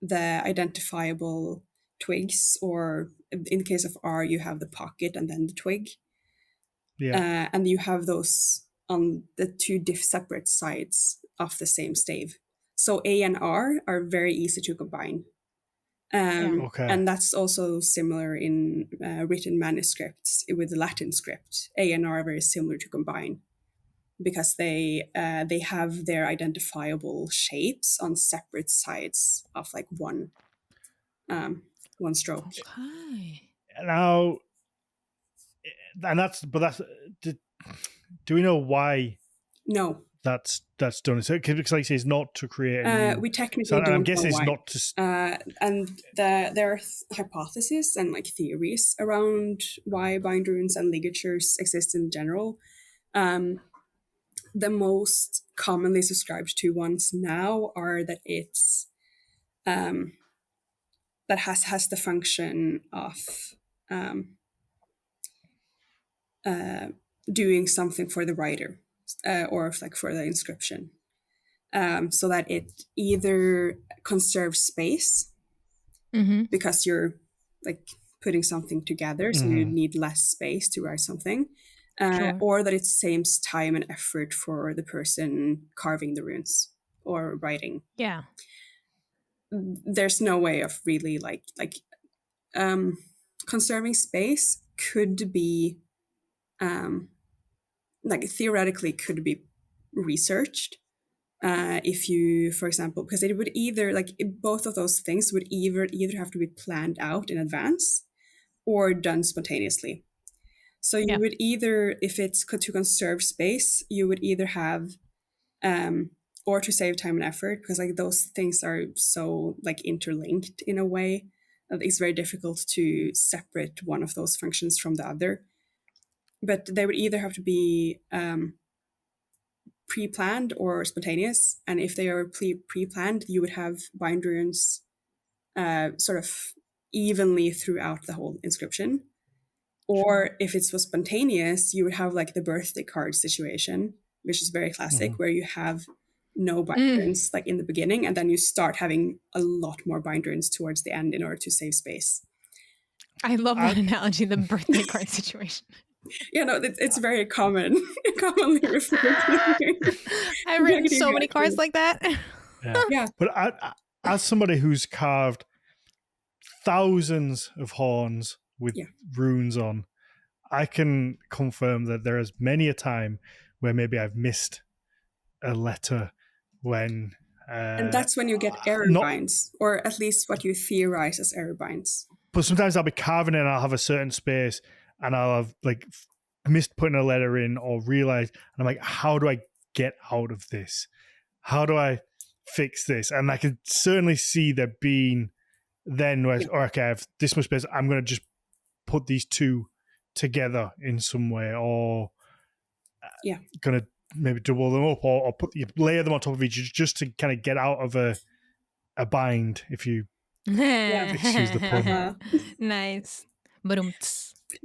the identifiable twigs, or in the case of R, you have the pocket and then the twig. And you have those on the two separate sides of the same stave. So A and R are very easy to combine. And that's also similar in written manuscripts with the Latin script. A and R are very similar to combine, because they have their identifiable shapes on separate sides of like one stroke. Okay. Now, and that's do we know why? No. That's done. So because like you say, it's not to create a new, we technically so don't I'm guessing know why. it's not to and there are hypotheses and like theories around why bind runes and ligatures exist in general. The most commonly subscribed to ones now are that it's that has the function of doing something for the writer, or like for the inscription, so that it either conserves space because you're like putting something together, so you need less space to write something, or that it saves time and effort for the person carving the runes or writing. Yeah. There's no way of really like conserving space could be like theoretically could be researched, if you, for example, because it would either like both of those things would either have to be planned out in advance or done spontaneously. So you would either, if it's to conserve space, you would either have or to save time and effort, because like those things are so like interlinked in a way that it's very difficult to separate one of those functions from the other. But they would either have to be pre-planned or spontaneous. And if they are pre-planned, you would have bind runes sort of evenly throughout the whole inscription. Or if it was spontaneous, you would have like the birthday card situation, which is very classic, where you have no bind runes like in the beginning, and then you start having a lot more bind runes towards the end in order to save space. I love that analogy, the birthday card situation. Yeah, no, it's very commonly referred to. I've written so many cards like that. Yeah. But as somebody who's carved thousands of horns with runes on, I can confirm that there is many a time where maybe I've missed a letter when... and that's when you get error binds, or at least what you theorize as error binds. But sometimes I'll be carving it and I'll have a certain space and I'll have like missed putting a letter in or realized, and I'm like, how do I get out of this? How do I fix this? And I can certainly see there being then where, okay, I have this much space, I'm going to just put these two together in some way, or going to maybe double them up, or layer them on top of each other just to kind of get out of a bind, if you excuse the pun. Nice.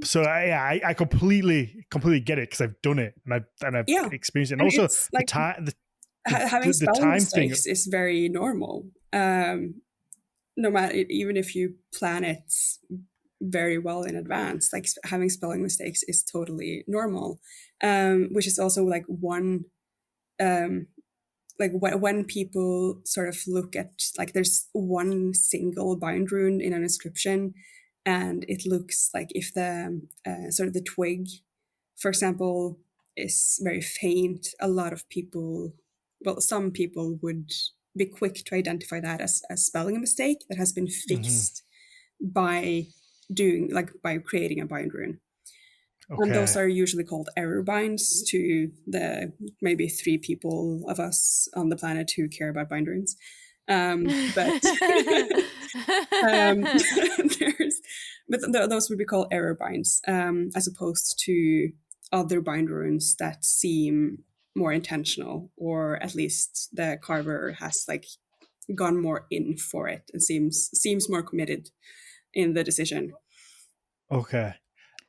So I completely get it, because I've done it and I've experienced it, and also like having spelling mistakes is very normal. No matter, even if you plan it very well in advance, like having spelling mistakes is totally normal. Which is also like one, like when people sort of look at like there's one single bind rune in an inscription, and it looks like if the sort of the twig, for example, is very faint, a lot of people, well, some people would be quick to identify that as a spelling mistake that has been fixed by creating a bind rune. Okay. And those are usually called error binds to the maybe 3 people of us on the planet who care about bind runes. But those would be called error binds, as opposed to other bind runes that seem more intentional, or at least the carver has like gone more in for it and seems more committed in the decision. Okay.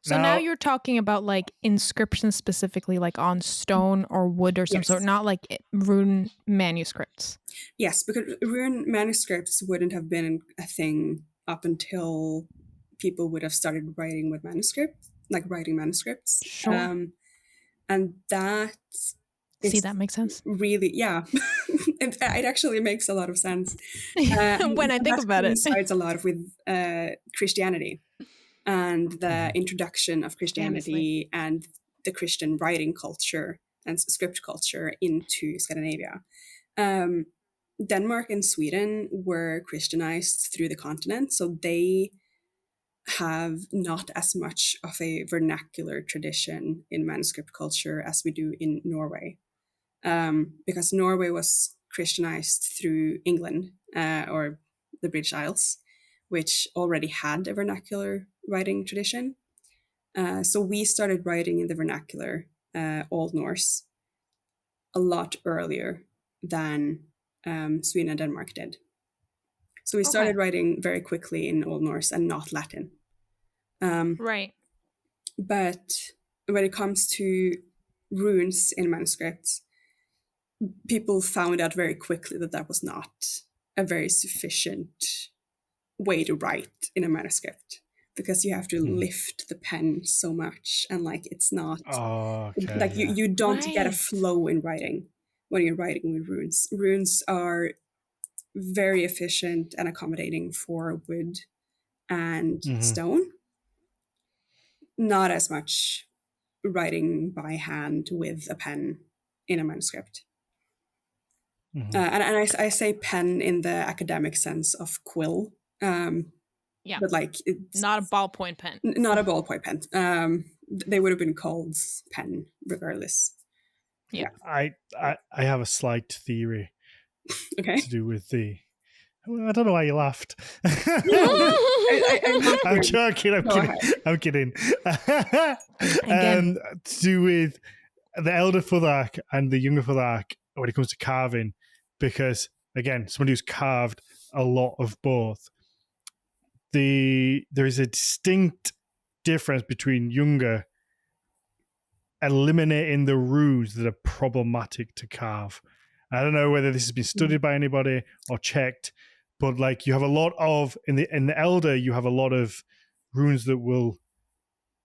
So now you're talking about like inscriptions specifically, like on stone or wood or some sort, not like rune manuscripts. Yes, because rune manuscripts wouldn't have been a thing up until people would have started writing manuscripts. Sure. And that... that makes sense. Really, yeah. It actually makes a lot of sense. When I think about it. It coincides a lot with Christianity and the introduction of Christianity and the Christian writing culture and script culture into Scandinavia. Denmark and Sweden were Christianized through the continent, so they have not as much of a vernacular tradition in manuscript culture as we do in Norway. Because Norway was Christianized through England or the British Isles, which already had a vernacular writing tradition. So we started writing in the vernacular Old Norse a lot earlier than Sweden and Denmark did. So we started writing very quickly in Old Norse and not Latin. Right. But when it comes to runes in manuscripts, people found out very quickly that was not a very sufficient way to write in a manuscript, because you have to lift the pen so much, and like it's not you don't get a flow in writing when you're writing with runes. Runes are very efficient and accommodating for wood and stone. Not as much writing by hand with a pen in a manuscript. And I say pen in the academic sense of quill. But like it's not a ballpoint pen. Not a ballpoint pen. They would have been called pen regardless. Yeah. I have a slight theory to do with the... I don't know why you laughed. I'm joking. I'm kidding. To do with the elder Futhark and the younger Futhark when it comes to carving, because again, somebody who's carved a lot of both, there is a distinct difference between younger eliminating the runes that are problematic to carve. I don't know whether this has been studied by anybody or checked, but like you have a lot of in the elder, you have a lot of runes that will,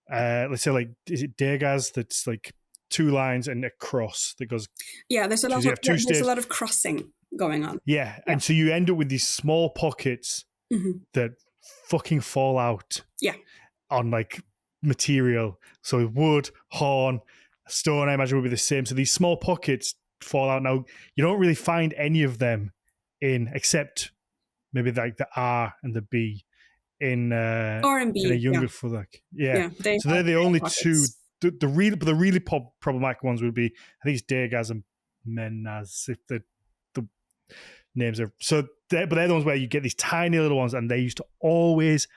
let's say, like, is it Degaz? That's like 2 lines and a cross that goes. Yeah, there's a lot of crossing going on. Yeah, and so you end up with these small pockets that fucking fall out. Yeah, on like material. So wood, horn, stone, I imagine would be the same. So these small pockets fall out. Now you don't really find any of them except maybe like the R and the B in R and B in a younger Futhark. Yeah. So they're the only pockets. 2. The really problematic ones would be, I think it's Degaz and Menaz, if the names are so. But they're the ones where you get these tiny little ones, and they used to always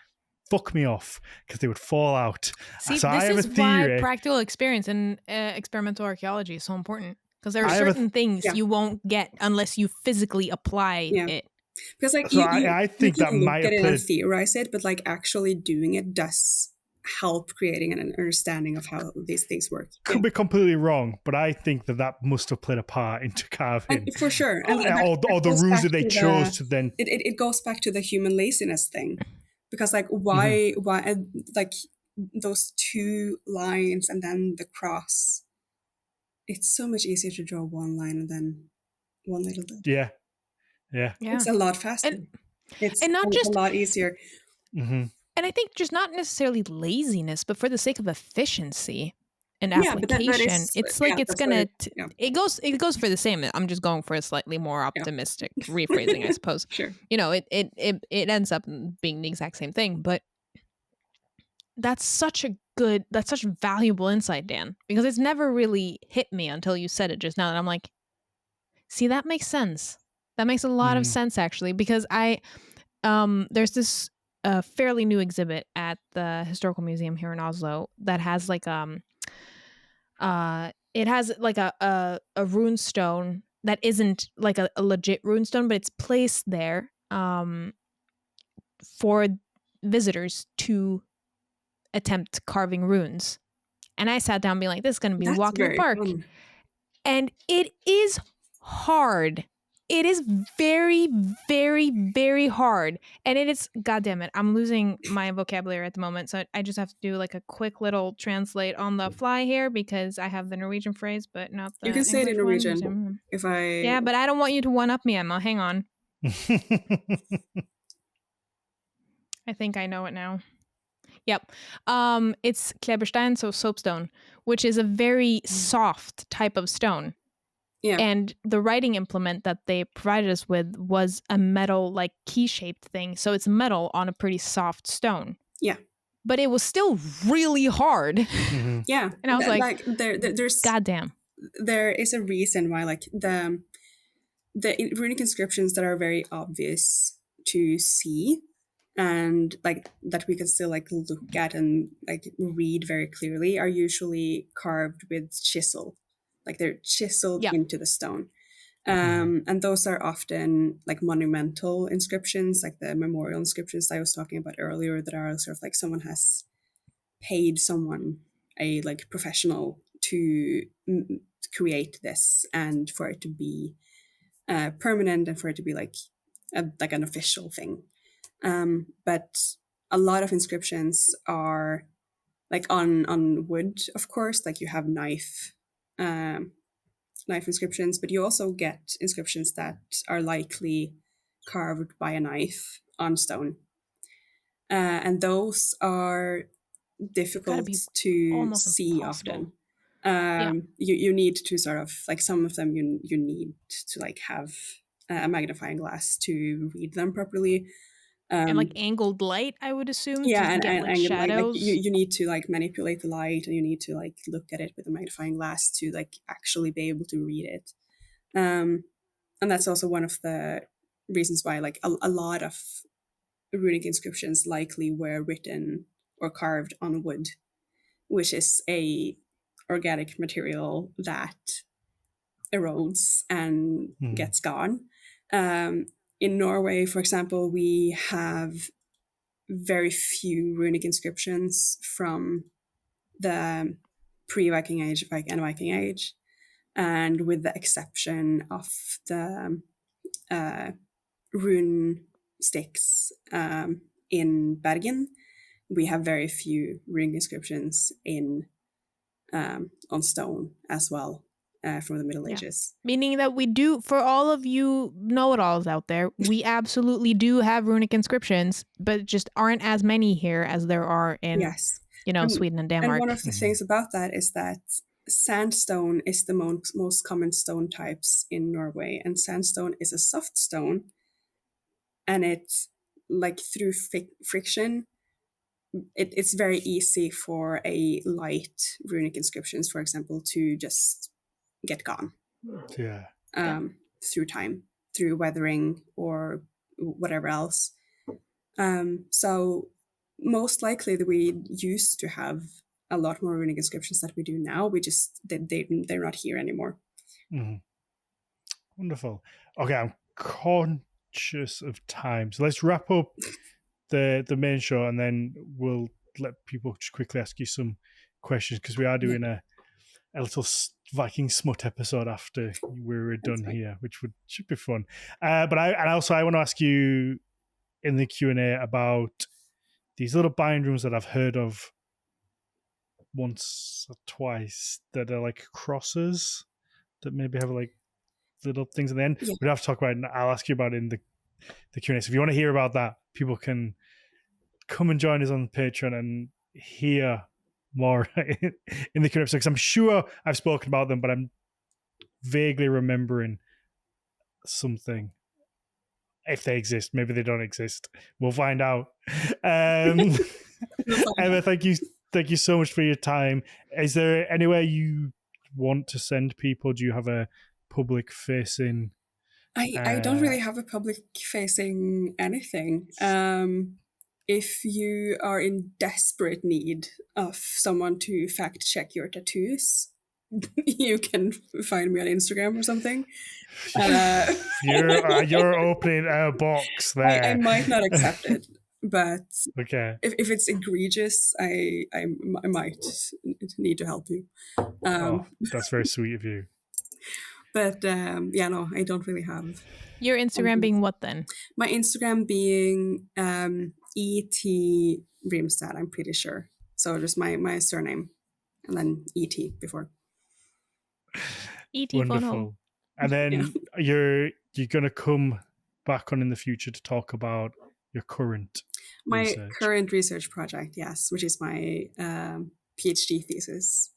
fuck me off because they would fall out. See, so this I have is a theory. Why practical experience and experimental archaeology is so important, because there are certain things you won't get unless you physically apply it. Because like I think that might get in and theorize it, but like actually doing it does help creating an understanding of how these things work. Could be completely wrong, but I think that must have played a part into carving. For sure. Or the rules that they chose to then... It goes back to the human laziness thing. Because like why like those 2 lines and then the cross, it's so much easier to draw 1 line and then 1 little bit. Yeah. It's a lot faster. It's not just a lot easier. And I think just not necessarily laziness, but for the sake of efficiency and Yeah, but application, that is, it's like it's gonna. yeah. It goes for the same. I'm just going for a slightly more optimistic rephrasing, I suppose. Sure. It ends up being the exact same thing, but that's such valuable insight, Dan, because it's never really hit me until you said it just now. And I'm like, see, that makes sense. That makes a lot of sense, actually, because there's this fairly new exhibit at the Historical Museum here in Oslo that has like it has like a rune stone that isn't like a legit rune stone, but it's placed there for visitors to attempt carving runes. And I sat down being like, this is going to be a That's walk in the very park. fun. And it is hard. It is very, very, very hard. And it is, goddamn it, I'm losing my vocabulary at the moment. So I just have to do like a quick little translate on the fly here because I have the Norwegian phrase, but not the You can say it in English Norwegian. one. If I... Yeah, but I don't want you to one-up me, Emma. Hang on. I think I know it now. Yep. It's Kleberstein, so soapstone, which is a very soft type of stone. Yeah. And the writing implement that they provided us with was a metal, like key-shaped thing. So it's metal on a pretty soft stone. Yeah. But it was still really hard. Mm-hmm. Yeah. And I was like there's goddamn. There is a reason why like the runic inscriptions that are very obvious to see and like that we can still like look at and like read very clearly are usually carved with chisel. Like they're chiseled into the stone. And those are often like monumental inscriptions, like the memorial inscriptions I was talking about earlier, that are sort of like someone has paid someone, a like professional, to create this and for it to be permanent and for it to be like an official thing. But a lot of inscriptions are like on wood, of course, like you have knife inscriptions, but you also get inscriptions that are likely carved by a knife on stone. And those are difficult to see impossible. Often. You need to sort of like some of them you need to like have a magnifying glass to read them properly. And like angled light, I would assume. Yeah, to get like shadows. Like you need to like manipulate the light, and you need to like look at it with a magnifying glass to like actually be able to read it. And that's also one of the reasons why like a lot of runic inscriptions likely were written or carved on wood, which is a organic material that erodes and gets gone. In Norway, for example, we have very few runic inscriptions from the pre-Viking Age and Viking Age, and with the exception of the rune sticks in Bergen, we have very few runic inscriptions on stone as well. From the Middle Ages. Meaning that we do, for all of you know-it-alls out there, we absolutely do have runic inscriptions, but just aren't as many here as there are in, Sweden and Denmark. And one of the things about that is that sandstone is the most common stone types in Norway, and sandstone is a soft stone, and it's like through friction, it's very easy for a light runic inscriptions, for example, to just get gone through time, through weathering or whatever else. So most likely that we used to have a lot more runic inscriptions than we do now. We just they're not here anymore. Wonderful. Okay, I'm conscious of time, so let's wrap up the main show, and then we'll let people just quickly ask you some questions, because we are doing a little Viking smut episode after we're done here, which should be fun. But I want to ask you in the Q&A about these little bind rooms that I've heard of once or twice that are like crosses that maybe have like little things at the end. We don't have to talk about it. I'll ask you about it in the Q&A. So if you want to hear about that, people can come and join us on Patreon and hear more in the current episode, because I'm sure I've spoken about them, but I'm vaguely remembering something. If they exist, maybe they don't exist. We'll find out. Emma, thank you so much for your time. Is there anywhere you want to send people? Do you have a public facing? I don't really have a public facing anything. If you are in desperate need of someone to fact check your tattoos, you can find me on Instagram or something. You're opening a box there. I might not accept it, but okay. If it's egregious, I might need to help you. That's very sweet of you. But no, I don't really have. Your Instagram being what then? My Instagram being E.T. Rimstad, I'm pretty sure. So just my surname and then E.T. before. E.T. Wonderful. And then you're going to come back on in the future to talk about your current research. Current research project, yes, which is my PhD thesis.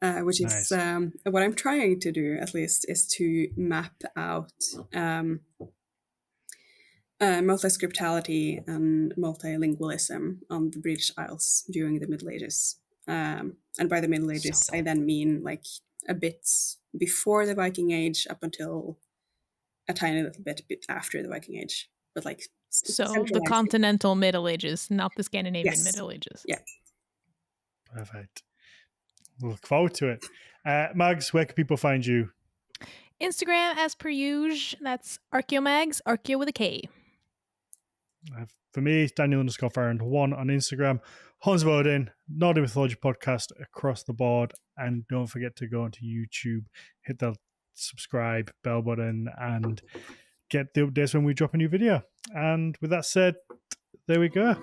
Which is what I'm trying to do, at least, is to map out multiscriptality and multilingualism on the British Isles during the Middle Ages. And by the Middle Ages, I then mean like a bit before the Viking Age up until a tiny little bit after the Viking Age. But like so the continental Middle Ages, not the Scandinavian Middle Ages. Yeah. Perfect. We'll look forward to it. Mags, where can people find you? Instagram, as per usual. That's Archaeomags, Archeo with a K. For me, it's Daniel_Farrand1 on Instagram. Hans Vodin, Nordic Mythology podcast across the board. And don't forget to go onto YouTube, hit the subscribe bell button, and get the updates when we drop a new video. And with that said, there we go.